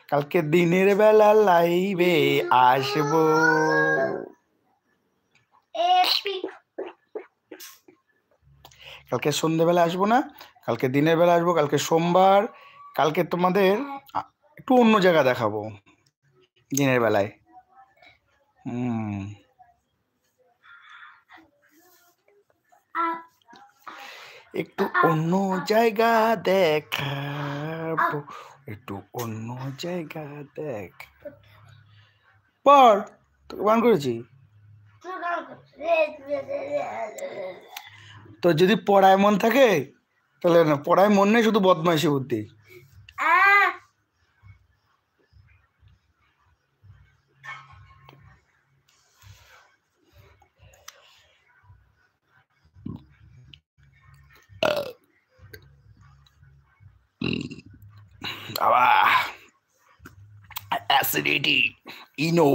কালকে দিনের বেলা লাইভে আসবো। কালকে সন্ধ্যেবেলা আসবো না, কালকে দিনের বেলা আসবো। কালকে সোমবার, কালকে তোমাদের একটু অন্য জায়গা দেখাবো দিনের বেলায়। একটু অন্য জায়গা দেখাবো, একটু অন্য জায়গা দেখ। পর তোকে বান করেছি তো, যদি পড়ায় মন থাকে তাহলে না, পড়ায় মন নেই, শুধু বদমাইশি বুদ্ধি। আবার অ্যাসিডিটি, ইনো।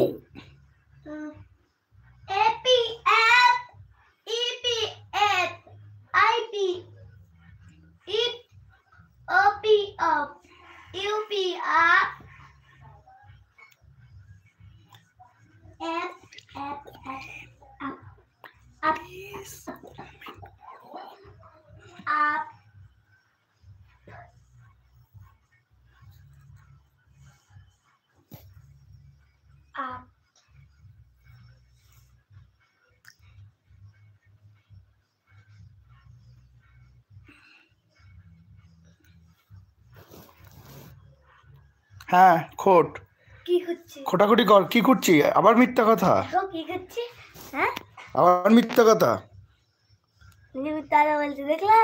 হ্যাঁ, খোট কি করছিস? খোটাখুটি কর। কি করছি? আবার মিথ্যা কথা। কি করছিস? হ্যাঁ, আবার মিথ্যা কথা। দাদা বলছে দেখলা,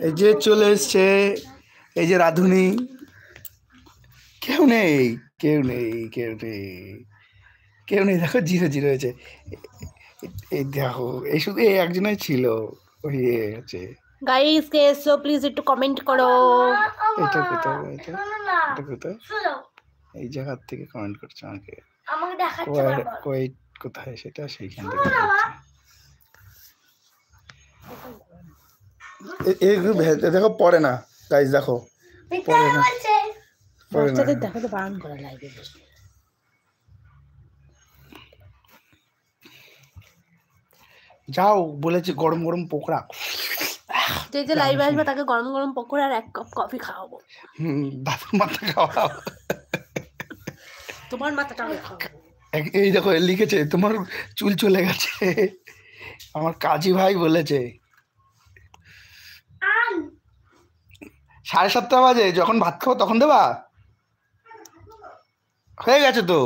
এই যে চলে এসছে, এই যে রাধুনি। কেউ নেই, কেউ নেই, কেউ নেই, কেউ নেই। দেখো 0-0 হয়েছে। এই দেখো, এই শুধু এই একজনই ছিল। ওই আছে গাইস কে এসো প্লিজ একটু কমেন্ট করো। এটা কোথায়? এটা কোথায়? এই জায়গার থেকে কমেন্ট করছে আমাকে। আমাকে দেখাচ্ছে বারবার। কই কোথায় সেটা? সেইখান থেকে দেখো, পড়ে না গাইস, দেখো পড়ে না, পড়ে না। দেখাতে বারণ করা লাইভে। যাও বলেছি, গরম গরম পকোড়া। যে যে লাইভে আসবে তাকে গরম গরম পকোড়া আর 1 কাপ কফি খাওয়াবো। দাদুর মাথা খাওয়াও। তোমার মাথাটা আমি খাওয়াবো। এই দেখো লিখেছে, তোমার চুল চলে গেছে। আমার কাজী ভাই বলেছে 7:30 বাজে, যখন ভাত খাবো তখন দেবা। হয়ে গেছে তো।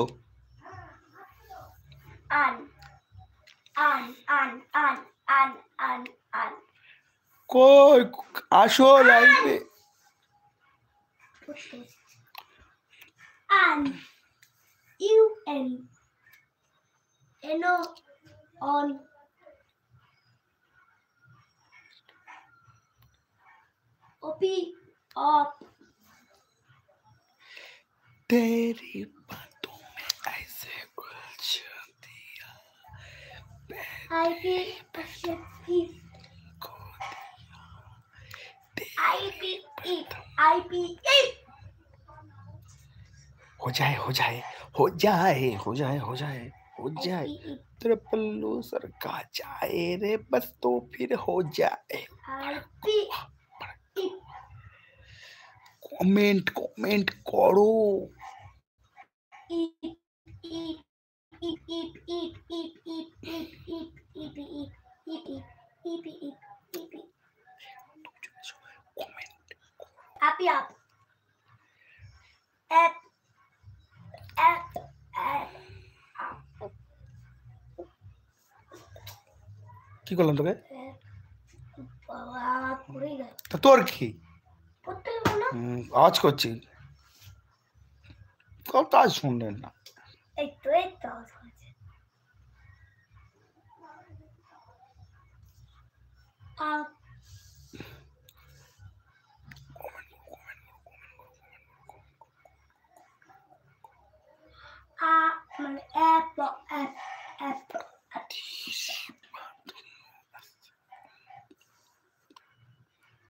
কই আসো লাইভে। तेरी बातों में ऐसे उलझ दिया, हो जाए हो जाए हो जाए हो जाए हो जाए हो जाए, तेरे पल्लू सर का जाए रे, बस तो फिर हो जाए। कमेंट कमेंट करो। Happy up. কি করলাম তোকে? তোর কি আওয়াজ করছি? কথা শুনলেন না? এই তো আওয়াজ করছে।